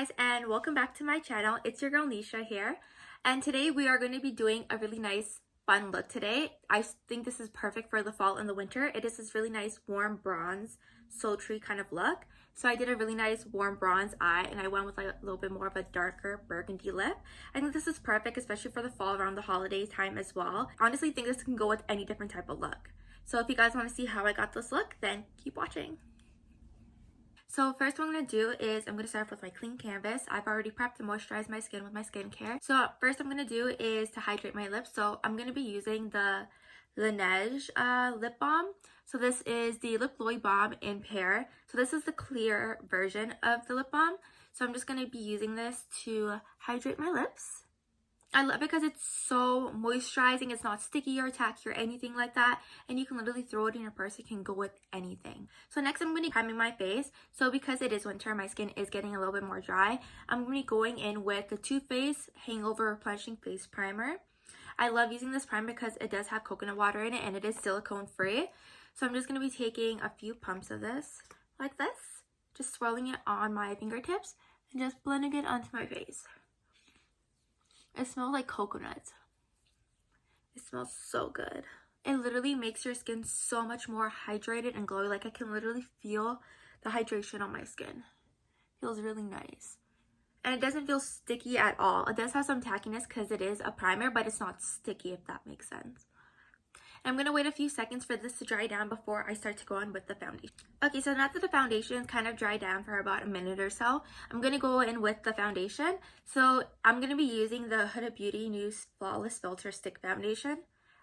guys, and welcome back to my channel. It's your girl Nisha here, and today we are going to be doing a really nice fun look today. I think this is perfect for the fall and the winter. It is this really nice warm bronze sultry kind of look. So I did a really nice warm bronze eye, and I went with like a little bit more of a darker burgundy lip. I think this is perfect, especially for the fall around the holiday time as well. I honestly think this can go with any different type of look. So if you guys want to see how I got this look, then keep watching. So first what I'm going to do is I'm going to start off with my clean canvas. I've already prepped and moisturized my skin with my skincare. So first I'm going to do is to hydrate my lips. So I'm going to be using the Laneige lip balm. So this is the Lip Glowy balm in pear. So this is the clear version of the lip balm. So I'm just going to be using this to hydrate my lips. I love it because it's so moisturizing. It's not sticky or tacky or anything like that. And you can literally throw it in your purse. It can go with anything. So next I'm going to be priming my face. So because it is winter, my skin is getting a little bit more dry. I'm going to be going in with the Too Faced Hangover Replenishing Face Primer. I love using this primer because it does have coconut water in it and it is silicone free. So I'm just going to be taking a few pumps of this like this. Just swirling it on my fingertips and just blending it onto my face. It smells like coconut. It smells so good. It literally makes your skin so much more hydrated and glowy. Like I can literally feel the hydration on my skin. It feels really nice. And it doesn't feel sticky at all. It does have some tackiness because it is a primer, but it's not sticky, if that makes sense. I'm going to wait a few seconds for this to dry down before I start to go on with the foundation. Okay, so now that the foundation kind of dried down for about a minute or so, I'm going to go in with the foundation. So I'm going to be using the Huda Beauty new Flawless Filter Stick Foundation.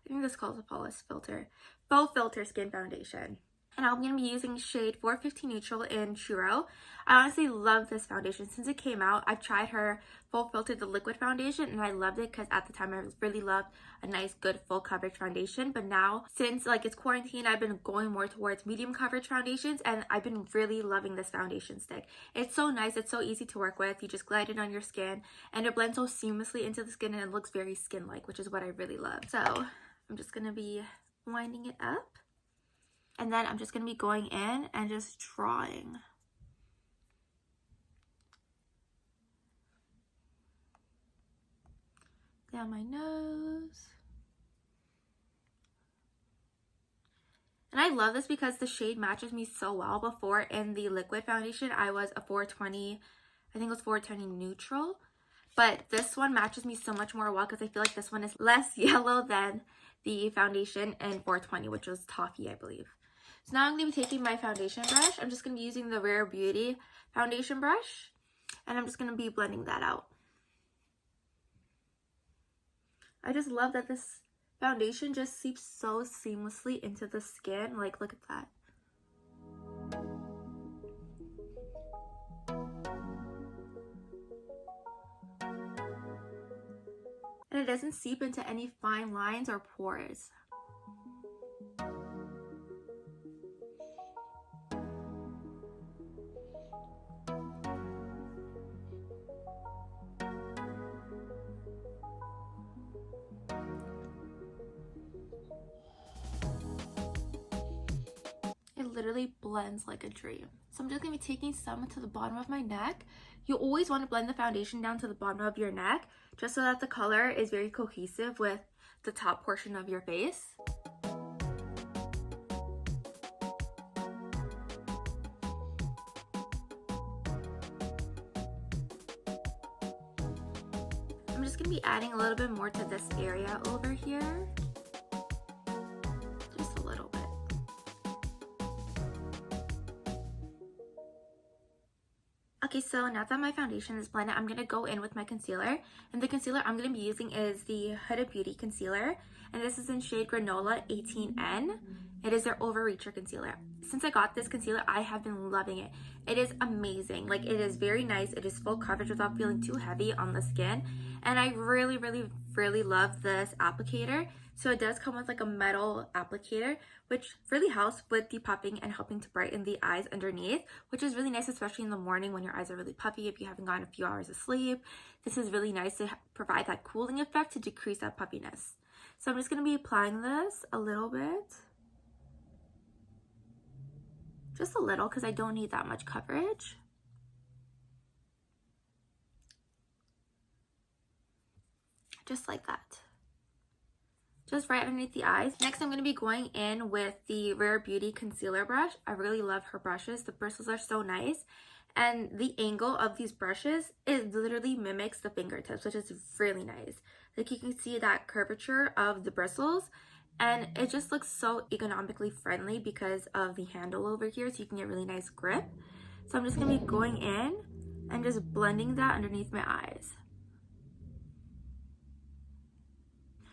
I think this calls a Flawless Filter. Faux Filter Skin Foundation. And I'm going to be using shade 450 Neutral in Churro. I honestly love this foundation. Since it came out, I've tried her full filter, the liquid foundation, and I loved it because at the time I really loved a nice, good, full coverage foundation. But now, since like it's quarantine, I've been going more towards medium coverage foundations, and I've been really loving this foundation stick. It's so nice. It's so easy to work with. You just glide it on your skin, and it blends so seamlessly into the skin, and it looks very skin-like, which is what I really love. So I'm just going to be winding it up. And then I'm just going to be going in and just drawing. Down my nose. And I love this because the shade matches me so well. Before in the liquid foundation, I was a 420, I think it was 420 neutral. But this one matches me so much more well because I feel like this one is less yellow than the foundation in 420, which was toffee, I believe. So now I'm going to be taking my foundation brush. I'm just going to be using the Rare Beauty foundation brush. And I'm just going to be blending that out. I just love that this foundation just seeps so seamlessly into the skin. Like, look at that. And it doesn't seep into any fine lines or pores. It literally blends like a dream. So I'm just going to be taking some to the bottom of my neck. You always want to blend the foundation down to the bottom of your neck just so that the color is very cohesive with the top portion of your face. I'm just going to be adding a little bit more to this area over here. Just a little bit. Okay, so now that my foundation is blended, I'm going to go in with my concealer. And the concealer I'm going to be using is the Huda Beauty concealer. And this is in shade Granola 18N. It is their Overachiever concealer. Since I got this concealer, I have been loving it. It is amazing. Like, it is very nice. It is full coverage without feeling too heavy on the skin. And I really, really, really love this applicator. So it does come with like a metal applicator, which really helps with depuffing and helping to brighten the eyes underneath, which is really nice, especially in the morning when your eyes are really puffy if you haven't gotten a few hours of sleep. This is really nice to provide that cooling effect to decrease that puffiness. So I'm just going to be applying this a little bit. Just a little because I don't need that much coverage. just like that. Just right underneath the eyes. Next, I'm going to be going in with the Rare Beauty concealer brush. I really love her brushes. The bristles are so nice. And the angle of these brushes, it literally mimics the fingertips, which is really nice. Like, you can see that curvature of the bristles. And it just looks so economically friendly because of the handle over here. So you can get really nice grip. So I'm just going to be going in and just blending that underneath my eyes.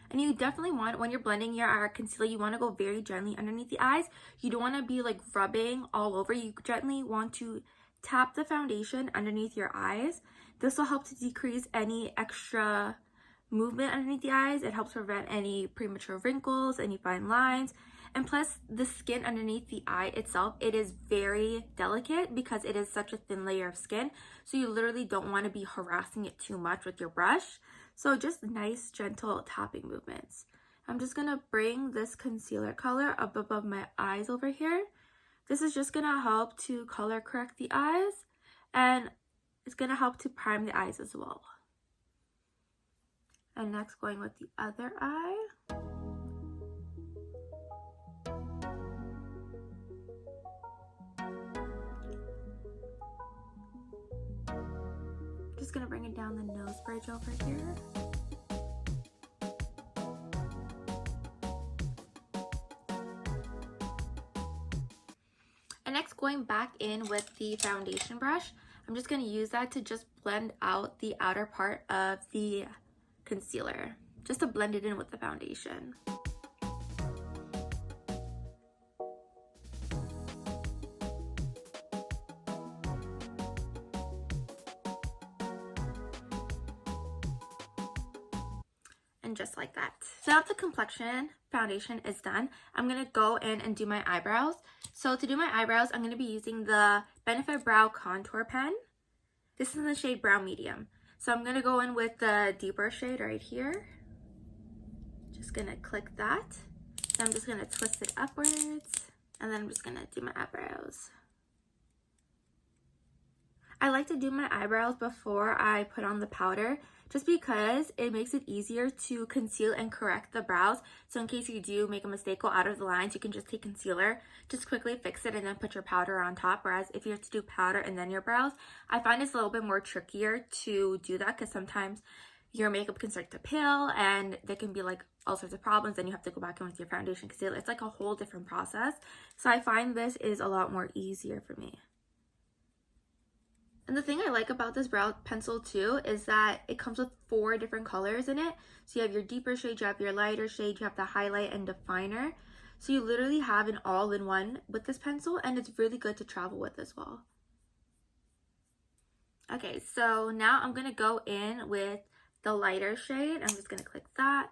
And you definitely want, when you're blending your concealer, you want to go very gently underneath the eyes. You don't want to be like rubbing all over. You gently want to tap the foundation underneath your eyes. This will help to decrease any extra movement underneath the eyes. It helps prevent any premature wrinkles, any fine lines. And plus, the skin underneath the eye itself, it is very delicate because it is such a thin layer of skin. So you literally don't want to be harassing it too much with your brush. So just nice, gentle tapping movements. I'm just going to bring this concealer color up above my eyes over here. This is just going to help to color correct the eyes, and it's going to help to prime the eyes as well. And next, going with the other eye. Just going to bring it down the nose bridge over here. And next, going back in with the foundation brush, I'm just going to use that to just blend out the outer part of the concealer, just to blend it in with the foundation. And just like that. So now the complexion foundation is done, I'm going to go in and do my eyebrows. So to do my eyebrows, I'm going to be using the Benefit Brow Contour Pen. This is in the shade Brown Medium. So I'm going to go in with the deeper shade right here. Just going to click that. Then I'm just going to twist it upwards. And then I'm just going to do my eyebrows. I like to do my eyebrows before I put on the powder, just because it makes it easier to conceal and correct the brows. So in case you do make a mistake, go out of the lines, you can just take concealer, just quickly fix it, and then put your powder on top. Whereas if you have to do powder and then your brows, I find it's a little bit more trickier to do that, because sometimes your makeup can start to peel and there can be like all sorts of problems, and you have to go back in with your foundation concealer. It's like a whole different process. So I find this is a lot more easier for me. And the thing I like about this brow pencil too is that it comes with 4 different colors in it. So you have your deeper shade, you have your lighter shade, you have the highlight and definer. So you literally have an all-in-one with this pencil, and it's really good to travel with as well. Okay, so now I'm going to go in with the lighter shade. I'm just going to click that.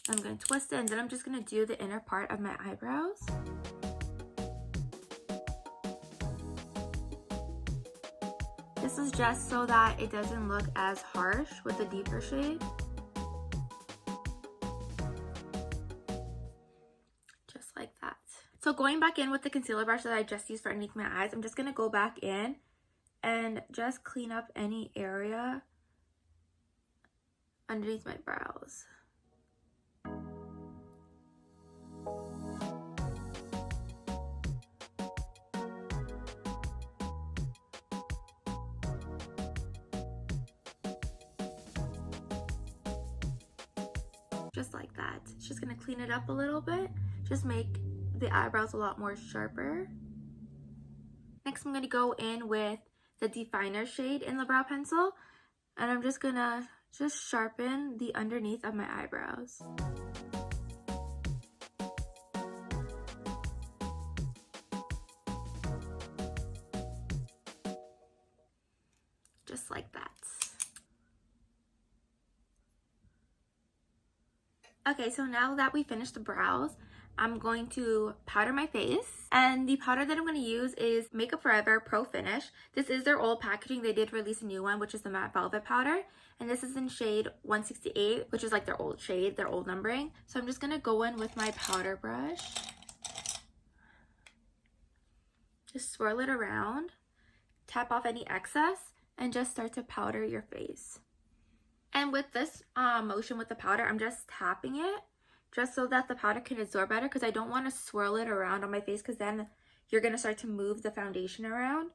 I'm going to twist it, and then I'm just going to do the inner part of my eyebrows. This is just so that it doesn't look as harsh with the deeper shade. Just like that. So going back in with the concealer brush that I just used for underneath my eyes, I'm just going to go back in and just clean up any area underneath my brows. Just like that. It's just going to clean it up a little bit. Just make the eyebrows a lot more sharper. Next, I'm going to go in with the definer shade in the brow pencil. And I'm just going to just sharpen the underneath of my eyebrows. Just like that. Okay, so now that we finished the brows, I'm going to powder my face. And the powder that I'm going to use is Makeup Forever Pro Finish. This is their old packaging. They did release a new one, which is the Matte Velvet Powder. And this is in shade 168, which is like their old shade, their old numbering. So I'm just going to go in with my powder brush. Just swirl it around. Tap off any excess and just start to powder your face. And with this motion with the powder, I'm just tapping it just so that the powder can absorb better, because I don't want to swirl it around on my face, because then you're going to start to move the foundation around.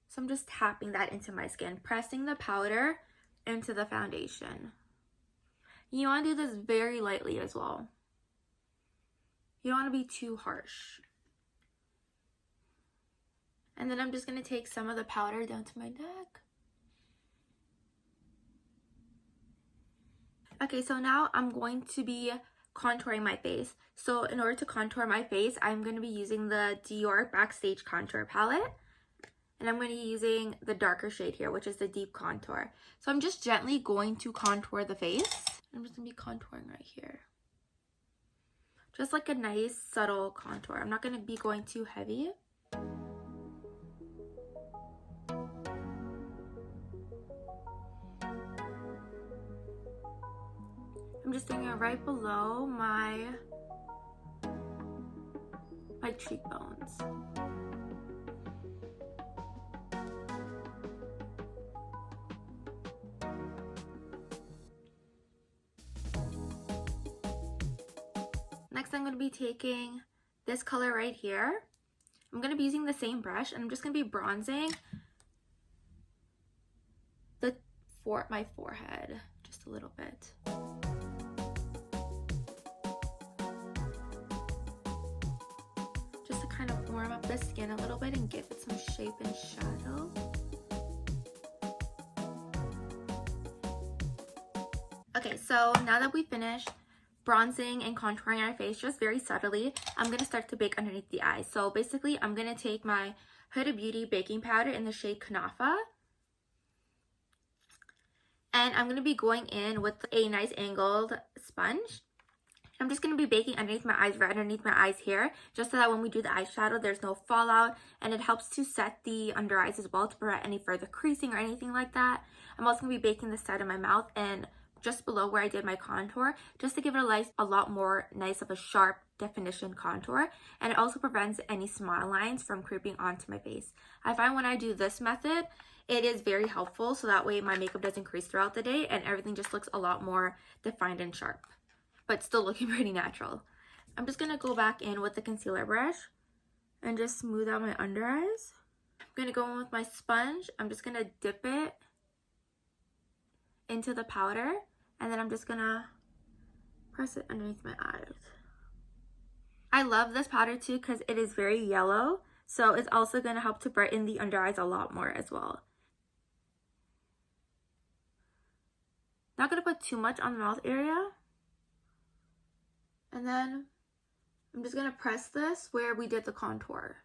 So I'm just tapping that into my skin, pressing the powder into the foundation. You want to do this very lightly as well. You don't want to be too harsh. And then I'm just going to take some of the powder down to my neck. Okay, so now I'm going to be contouring my face. So in order to contour my face, I'm going to be using the Dior Backstage contour palette. And I'm going to be using the darker shade here, which is the deep contour. So I'm just gently going to contour the face. I'm just going to be contouring right here. Just like a nice subtle contour. I'm not going to be going too heavy. I'm just doing it right below my cheekbones. Next, I'm going to be taking this color right here. I'm going to be using the same brush, and I'm just going to be bronzing my forehead just a little bit. Just to kind of warm up the skin a little bit and give it some shape and shadow. Okay, so now that we finished bronzing and contouring our face just very subtly, I'm going to start to bake underneath the eyes. So basically, I'm going to take my Huda Beauty baking powder in the shade Kunafa. And I'm going to be going in with a nice angled sponge. I'm just going to be baking underneath my eyes, right underneath my eyes here, just so that when we do the eyeshadow, there's no fallout. And it helps to set the under eyes as well to prevent any further creasing or anything like that. I'm also going to be baking the side of my mouth and just below where I did my contour, just to give it a lot more nice of a sharp definition contour. And it also prevents any smile lines from creeping onto my face. I find when I do this method, it is very helpful, so that way my makeup doesn't crease throughout the day and everything just looks a lot more defined and sharp, but still looking pretty natural. I'm just going to go back in with the concealer brush and just smooth out my under eyes. I'm going to go in with my sponge. I'm just going to dip it into the powder, and then I'm just going to press it underneath my eyes. I love this powder too because it is very yellow, so it's also going to help to brighten the under eyes a lot more as well. Not going to put too much on the mouth area. And then I'm just going to press this where we did the contour.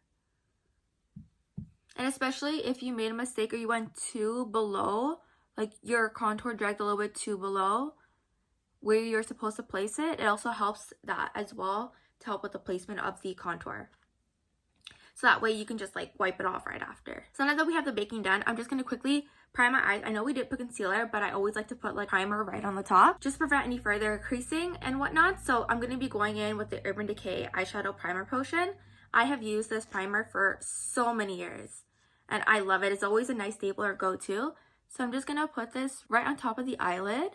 And especially if you made a mistake or you went too below, like your contour dragged a little bit too below where you're supposed to place it, it also helps that as well to help with the placement of the contour. So that way you can just like wipe it off right after. So now that we have the baking done, I'm just going to quickly prime my eyes. I know we did put concealer, but I always like to put like primer right on the top just to prevent any further creasing and whatnot. So I'm going to be going in with the Urban Decay eyeshadow primer potion. I have used this primer for so many years and I love it. It's always a nice staple or go-to. So I'm just going to put this right on top of the eyelid.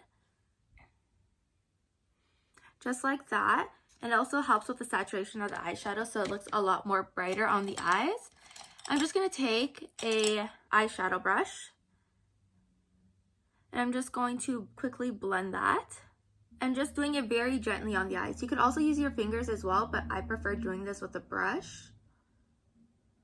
Just like that. And it also helps with the saturation of the eyeshadow, so it looks a lot more brighter on the eyes. I'm just going to take a eyeshadow brush. And I'm just going to quickly blend that. I'm just doing it very gently on the eyes. You could also use your fingers as well, but I prefer doing this with a brush.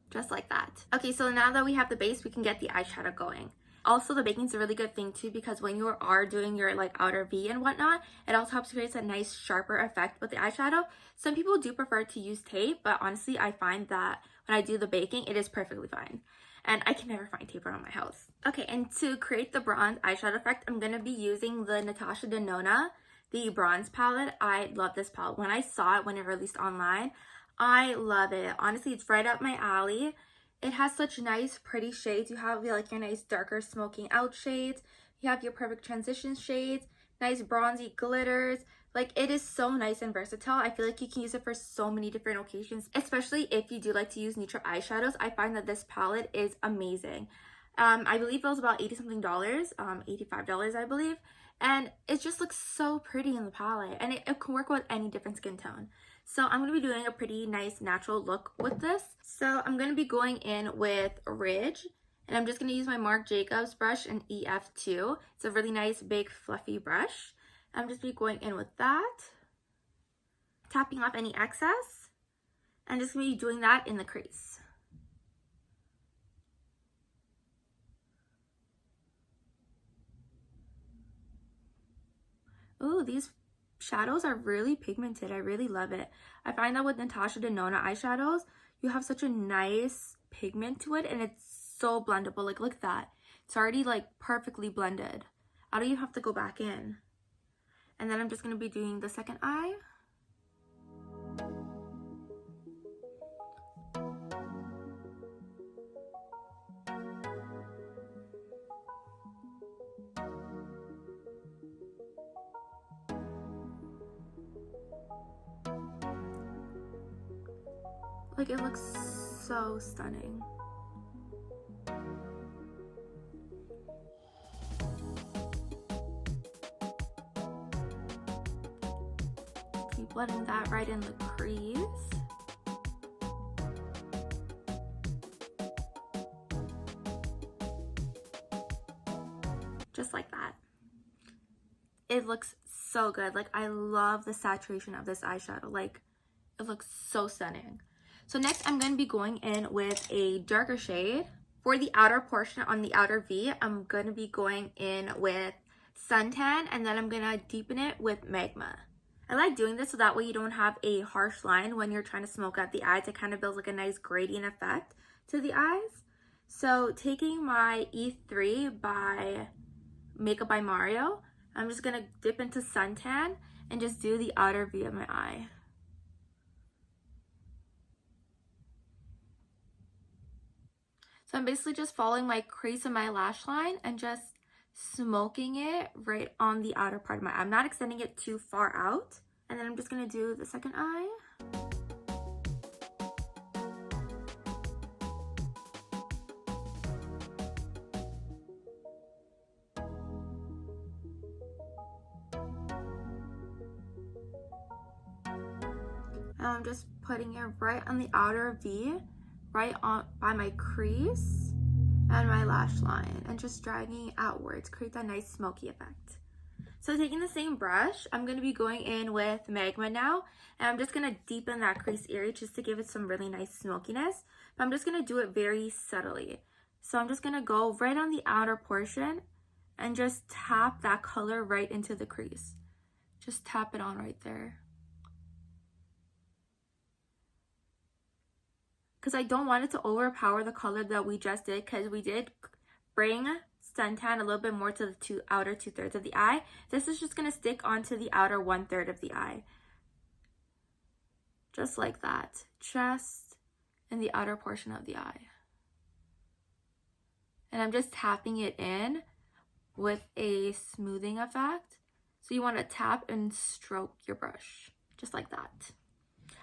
Just like that. Okay, so now that we have the base, we can get the eyeshadow going. Also, the baking is a really good thing too, because when you are doing your like outer V and whatnot, it also helps create a nice sharper effect with the eyeshadow. Some people do prefer to use tape, but honestly, I find that when I do the baking, it is perfectly fine. And I can never find tape around my house. Okay, and to create the bronze eyeshadow effect, I'm going to be using the Natasha Denona, the bronze palette. I love this palette. When I saw it when it released online, I love it. Honestly, it's right up my alley. It has such nice, pretty shades. You have like your nice darker smoking out shades. You have your perfect transition shades, nice bronzy glitters. Like, it is so nice and versatile. I feel like you can use it for so many different occasions, especially if you do like to use neutral eyeshadows. I find that this palette is amazing. I believe it was about $80 something, $85 I believe. And it just looks so pretty in the palette, and it can work with any different skin tone. So I'm going to be doing a pretty nice natural look with this. So I'm going to be going in with Ridge, and I'm just going to use my Marc Jacobs brush in EF2. It's a really nice big fluffy brush. I'm just going to be going in with that, tapping off any excess, and just going to be doing that in the crease. Ooh, these shadows are really pigmented. I really love it. I find that with Natasha Denona eyeshadows, you have such a nice pigment to it, and it's so blendable. Like, look at that. It's already like perfectly blended. I don't even have to go back in. And then I'm just going to be doing the second eye. Like, it looks so stunning. Keep blending that right in the crease. Just like that. It looks so good. Like, I love the saturation of this eyeshadow. Like, it looks so stunning. So next, I'm going to be going in with a darker shade. For the outer portion on the outer V, I'm going to be going in with Suntan, and then I'm going to deepen it with Magma. I like doing this so that way you don't have a harsh line when you're trying to smoke out the eyes. It kind of builds like a nice gradient effect to the eyes. So taking my E3 by Makeup by Mario, I'm just going to dip into Suntan and just do the outer V of my eye. So I'm basically just following my crease of my lash line and just smoking it right on the outer part of my eye. I'm not extending it too far out. And then I'm just going to do the second eye. And I'm just putting it right on the outer V, right on by my crease and my lash line, and just dragging it outwards, create that nice smoky effect. So taking the same brush, I'm going to be going in with Magma now, and I'm just going to deepen that crease area just to give it some really nice smokiness, but I'm just going to do it very subtly. So I'm just going to go right on the outer portion and just tap that color right into the crease. Just tap it on right there. Because I don't want it to overpower the color that we just did, because we did bring Suntan a little bit more to the outer 2/3 of the eye. This is just going to stick onto the outer 1/3 of the eye. Just like that. Just in the outer portion of the eye. And I'm just tapping it in with a smoothing effect. So you want to tap and stroke your brush. Just like that.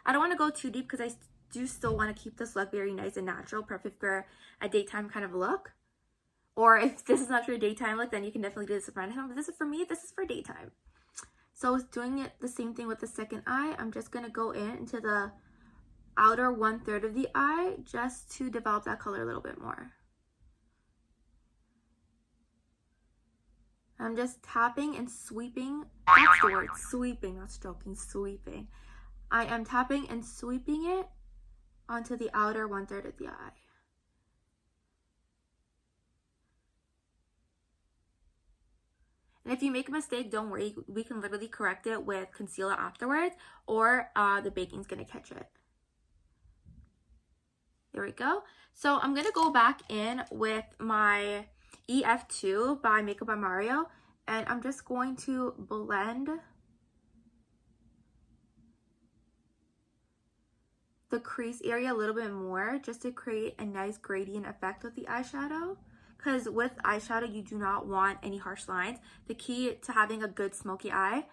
I don't want to go too deep because I do still want to keep this look very nice and natural, perfect for a daytime kind of look. Or if this is not your daytime look, then you can definitely do this in front of him. But this is for me, this is for daytime. So I was doing it the same thing with the second eye. I'm just going to go into the outer 1/3 of the eye just to develop that color a little bit more. I'm just tapping and sweeping. That's the word, sweeping, not stroking, sweeping. I am tapping and sweeping it onto the outer 1/3 of the eye. And if you make a mistake, don't worry. We can literally correct it with concealer afterwards, or the baking's going to catch it. There we go. So I'm going to go back in with my EF2 by Makeup by Mario, and I'm just going to blend the crease area a little bit more just to create a nice gradient effect with the eyeshadow. Because with eyeshadow, you do not want any harsh lines. The key to having a good smoky eye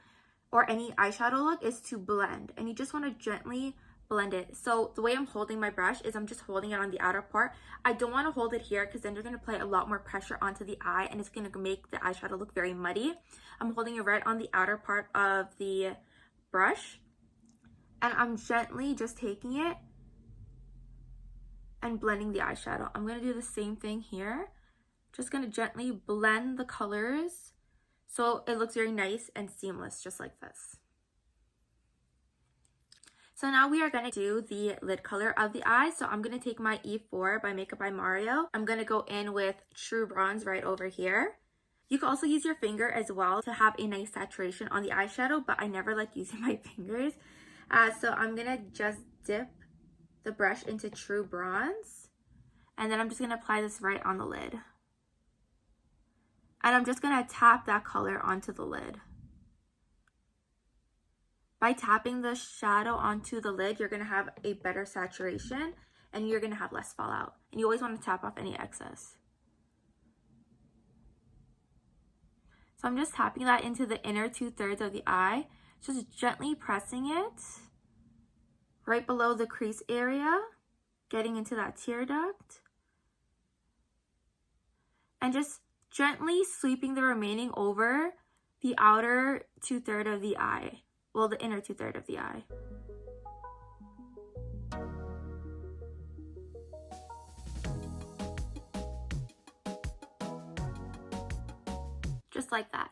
or any eyeshadow look is to blend. And you just want to gently blend it. So the way I'm holding my brush is I'm just holding it on the outer part. I don't want to hold it here because then you're going to apply a lot more pressure onto the eye and it's going to make the eyeshadow look very muddy. I'm holding it right on the outer part of the brush and I'm gently just taking it and blending the eyeshadow. I'm going to do the same thing here. Just going to gently blend the colors so it looks very nice and seamless, just like this. So now we are going to do the lid color of the eye. So I'm going to take my E4 by Makeup by Mario. I'm going to go in with True Bronze right over here. You can also use your finger as well to have a nice saturation on the eyeshadow, but I never like using my fingers. So I'm going to just dip the brush into True Bronze. And then I'm just going to apply this right on the lid. And I'm just going to tap that color onto the lid. By tapping the shadow onto the lid, you're going to have a better saturation and you're going to have less fallout. And you always want to tap off any excess. So I'm just tapping that into the inner 2/3 of the eye, just gently pressing it right below the crease area, getting into that tear duct. And just gently sweeping the remaining over the outer 2/3 of the eye. Well, the inner 2/3 of the eye. Just like that.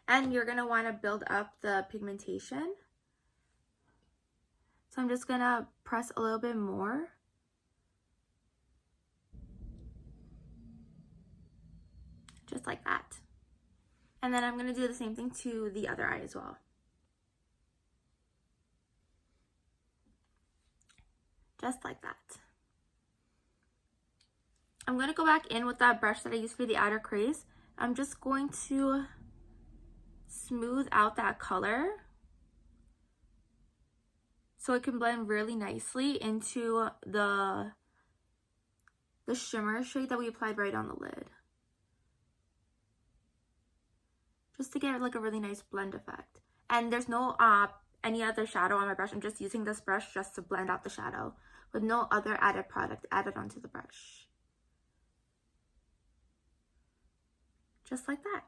And you're going to want to build up the pigmentation. So I'm just going to press a little bit more. Just like that. And then I'm going to do the same thing to the other eye as well. Just like that. I'm going to go back in with that brush that I used for the outer crease. I'm just going to smooth out that color so it can blend really nicely into the shimmer shade that we applied right on the lid. Just to get like a really nice blend effect. And there's no any other shadow on my brush. I'm just using this brush just to blend out the shadow with no other added product added onto the brush. Just like that.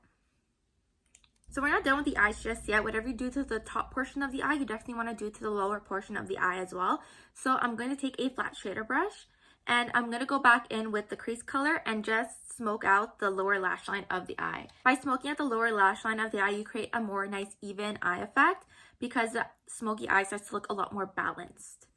So we're not done with the eyes just yet. Whatever you do to the top portion of the eye, you definitely want to do to the lower portion of the eye as well. So I'm going to take a flat shader brush and I'm going to go back in with the crease color and just smoke out the lower lash line of the eye. By smoking out the lower lash line of the eye, you create a more nice even eye effect because the smoky eye starts to look a lot more balanced.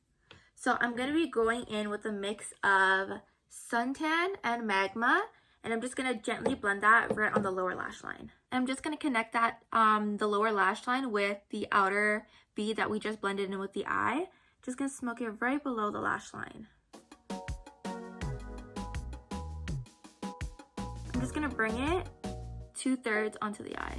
So I'm going to be going in with a mix of Suntan and Magma, and I'm just going to gently blend that right on the lower lash line. And I'm just going to connect that the lower lash line with the outer V that we just blended in with the eye. Just going to smoke it right below the lash line. I'm just going to bring it 2/3 onto the eye.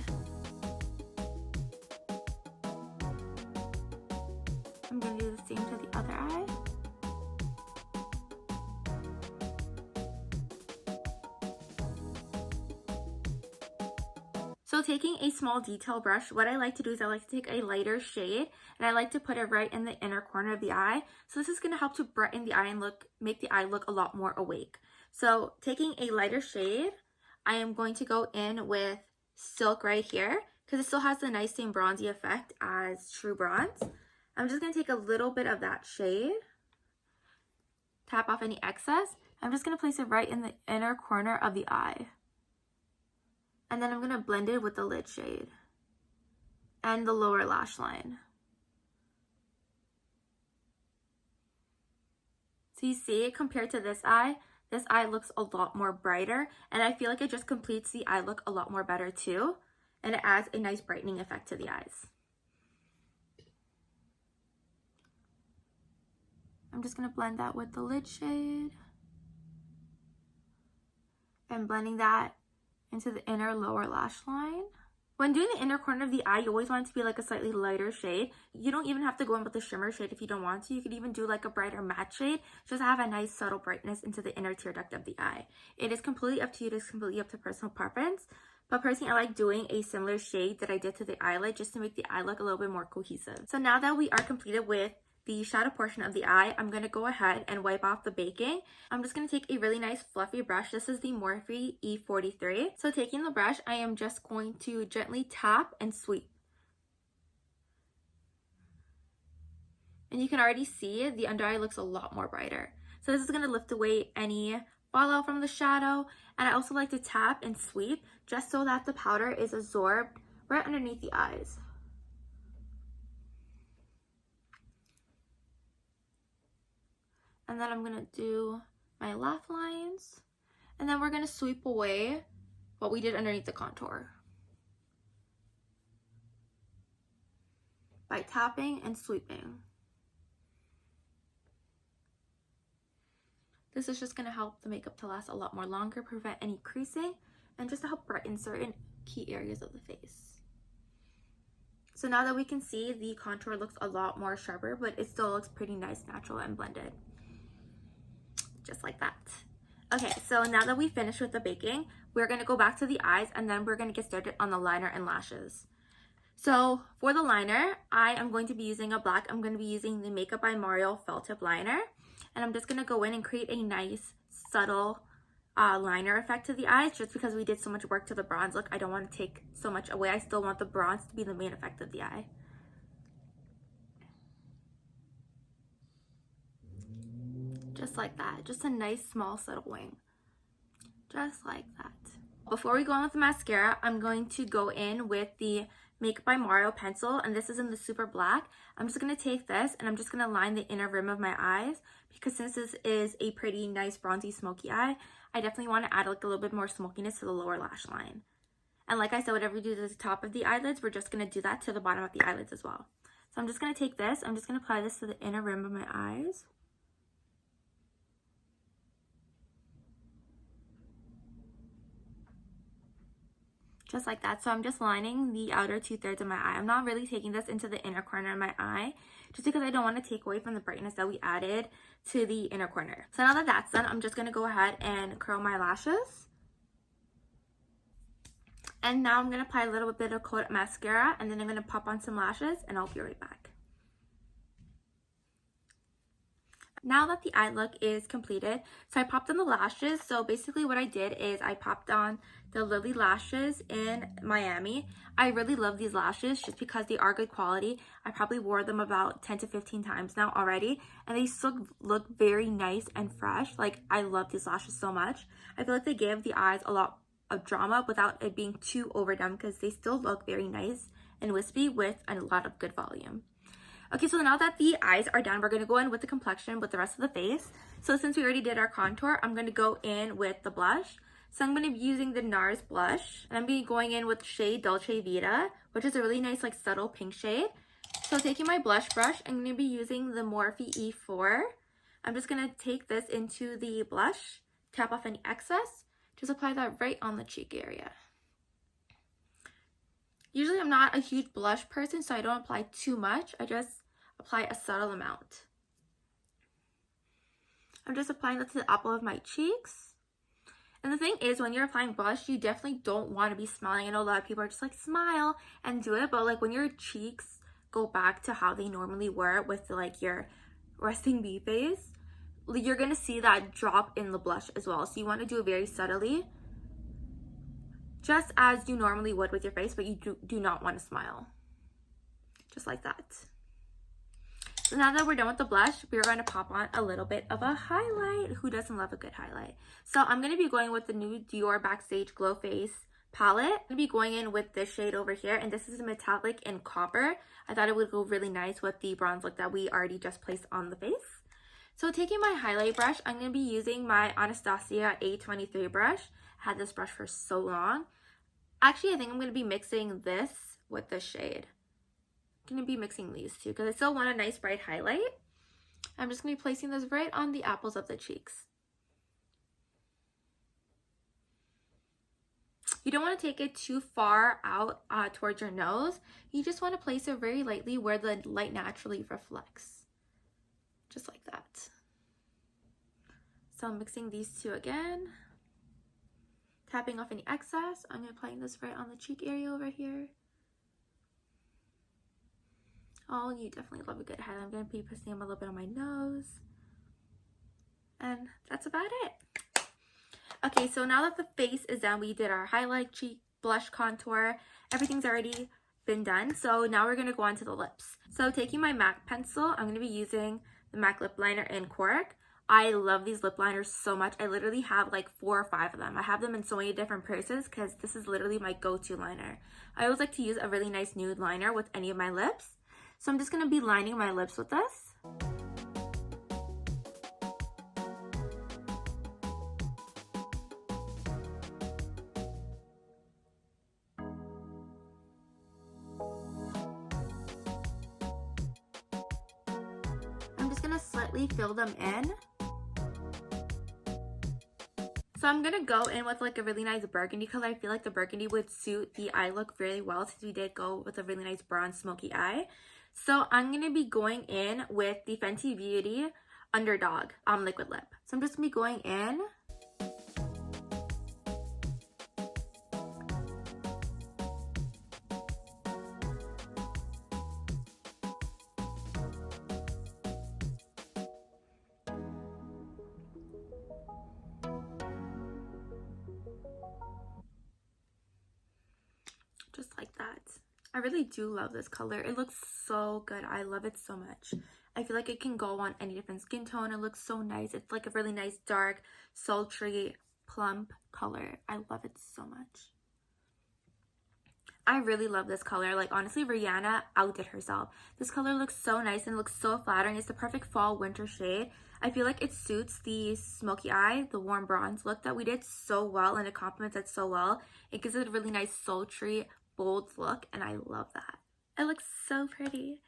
I'm going to do the same to the other eye. So taking a small detail brush, what I like to do is I like to take a lighter shade and I like to put it right in the inner corner of the eye. So this is going to help to brighten the eye and make the eye look a lot more awake. So taking a lighter shade, I am going to go in with Silk right here because it still has the nice same bronzy effect as True Bronze. I'm just going to take a little bit of that shade, tap off any excess. I'm just going to place it right in the inner corner of the eye. And then I'm going to blend it with the lid shade and the lower lash line. So you see, compared to this eye looks a lot more brighter, and I feel like it just completes the eye look a lot more better too, and it adds a nice brightening effect to the eyes. I'm just going to blend that with the lid shade and blending that into the inner lower lash line. When doing the inner corner of the eye, you always want it to be like a slightly lighter shade. You don't even have to go in with the shimmer shade if you don't want to. You could even do like a brighter matte shade just to have a nice subtle brightness into the inner tear duct of the eye. It is completely up to you. It is completely up to personal preference. But personally, I like doing a similar shade that I did to the eyelid just to make the eye look a little bit more cohesive. So now that we are completed with the shadow portion of the eye, I'm going to go ahead and wipe off the baking. I'm just going to take a really nice fluffy brush. This is the Morphe E43. So taking the brush, I am just going to gently tap and sweep. And you can already see the under eye looks a lot more brighter. So this is going to lift away any fallout from the shadow. And I also like to tap and sweep just so that the powder is absorbed right underneath the eyes. And then I'm going to do my laugh lines. And then we're going to sweep away what we did underneath the contour by tapping and sweeping. This is just going to help the makeup to last a lot more longer, prevent any creasing, and just to help brighten certain key areas of the face. So now that we can see, the contour looks a lot more sharper, but it still looks pretty nice, natural, and blended. Just like that. Okay, so now that we finished with the baking, we're going to go back to the eyes, and then we're going to get started on the liner and lashes. So for the liner, I am going to be using a black. I'm going to be using the Makeup by Mario Felt Tip Liner. And I'm just going to go in and create a nice, subtle liner effect to the eyes. Just because we did so much work to the bronze look, I don't want to take so much away. I still want the bronze to be the main effect of the eye. Just like that. Just a nice, small, subtle wing. Just like that. Before we go on with the mascara, I'm going to go in with the Makeup by Mario pencil, and this is in the Super Black. I'm just going to take this and I'm just going to line the inner rim of my eyes, because since this is a pretty nice bronzy smoky eye, I definitely want to add like a little bit more smokiness to the lower lash line. And like I said, whatever we do to the top of the eyelids, we're just going to do that to the bottom of the eyelids as well. So I'm just going to take this, I'm just going to apply this to the inner rim of my eyes. Just like that. So I'm just lining the outer 2/3 of my eye. I'm not really taking this into the inner corner of my eye, just because I don't want to take away from the brightness that we added to the inner corner. So now that that's done, I'm just going to go ahead and curl my lashes. And now I'm going to apply a little bit of coat mascara, and then I'm going to pop on some lashes, and I'll be right back. Now that the eye look is completed, so I popped on the lashes. So basically what I did is I popped on the Lily lashes in Miami. I really love these lashes just because they are good quality. I probably wore them about 10 to 15 times now already, and they still look very nice and fresh. Like, I love these lashes so much. I feel like they give the eyes a lot of drama without it being too overdone, because they still look very nice and wispy with a lot of good volume. Okay, so now that the eyes are done, we're going to go in with the complexion with the rest of the face. So since we already did our contour, I'm going to go in with the blush. So I'm going to be using the NARS blush. And I'm going to be going in with shade Dolce Vita, which is a really nice, like, subtle pink shade. So taking my blush brush, I'm going to be using the Morphe E4. I'm just going to take this into the blush, tap off any excess, just apply that right on the cheek area. Usually I'm not a huge blush person, so I don't apply too much. I just apply a subtle amount. I'm just applying that to the apple of my cheeks. And the thing is, when you're applying blush, you definitely don't want to be smiling. I know a lot of people are just like, smile and do it, but like when your cheeks go back to how they normally were with like your resting bee face, you're going to see that drop in the blush as well. So you want to do it very subtly, just as you normally would with your face, but you do not want to smile. Just like that. So now that we're done with the blush, we're going to pop on a little bit of a highlight. Who doesn't love a good highlight? So I'm going to be going with the new Dior Backstage Glow Face palette. I'm going to be going in with this shade over here, and this is a metallic in copper. I thought it would go really nice with the bronze look that we already just placed on the face. So taking my highlight brush, I'm going to be using my Anastasia A23 brush. I had this brush for so long. Actually, I think I'm going to be mixing this with this shade. I'm going to be mixing these two because I still want a nice bright highlight. I'm just going to be placing this right on the apples of the cheeks. You don't want to take it too far out towards your nose. You just want to place it very lightly where the light naturally reflects. Just like that. So I'm mixing these two again. Tapping off any excess. I'm applying this right on the cheek area over here. Oh, you definitely love a good highlight. I'm going to be putting them a little bit on my nose. And that's about it. Okay, so now that the face is done, we did our highlight, cheek, blush, contour. Everything's already been done. So now we're going to go on to the lips. So taking my MAC pencil, I'm going to be using the MAC lip liner in Cork. I love these lip liners so much. I literally have like 4 or 5 of them. I have them in so many different purses because this is literally my go-to liner. I always like to use a really nice nude liner with any of my lips. So I'm just going to be lining my lips with this. I'm just going to slightly fill them in. So I'm going to go in with like a really nice burgundy color. I feel like the burgundy would suit the eye look really well since we did go with a really nice bronze smoky eye. So I'm going to be going in with the Fenty Beauty Underdog liquid lip. So I'm just going to be going in. Just like that. I really do love this color. It looks so good. I love it so much. I feel like it can go on any different skin tone. It looks so nice. It's like a really nice dark, sultry, plump color. I love it so much. I really love this color. Like honestly, Rihanna outdid herself. This color looks so nice and looks so flattering. It's the perfect fall winter shade. I feel like it suits the smoky eye, the warm bronze look that we did so well, and it complements it so well. It gives it a really nice sultry, bold look, and I love that. It looks so pretty.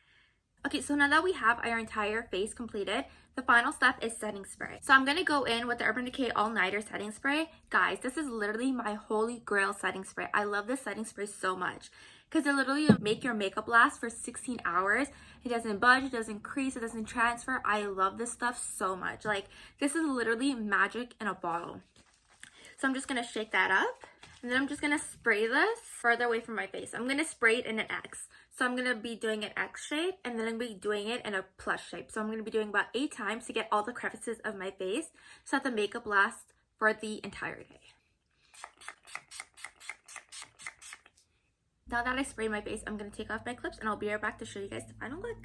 Okay, so now that we have our entire face completed, the final step is setting spray. So I'm going to go in with the Urban Decay All Nighter setting spray. Guys, this is literally my holy grail setting spray. I love this setting spray so much because it literally make your makeup last for 16 hours. It doesn't budge, it doesn't crease, it doesn't transfer. I love this stuff so much. Like, this is literally magic in a bottle. So I'm just going to shake that up. And then I'm just going to spray this further away from my face. I'm going to spray it in an X. So I'm going to be doing an X shape, and then I'm going to be doing it in a plus shape. So I'm going to be doing about 8 times to get all the crevices of my face so that the makeup lasts for the entire day. Now that I sprayed my face, I'm going to take off my clips and I'll be right back to show you guys the final look.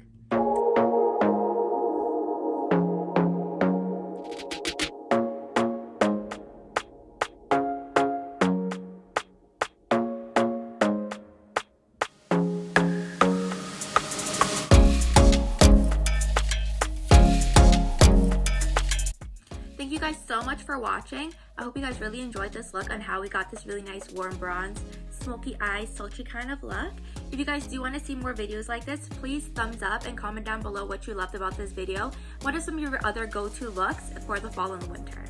Thank you guys so much for watching. I hope you guys really enjoyed this look on how we got this really nice warm bronze, smoky eye, sultry kind of look. If you guys do want to see more videos like this, please thumbs up and comment down below what you loved about this video. What are some of your other go-to looks for the fall and the winter?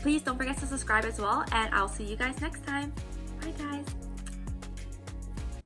Please don't forget to subscribe as well, and I'll see you guys next time. Bye guys.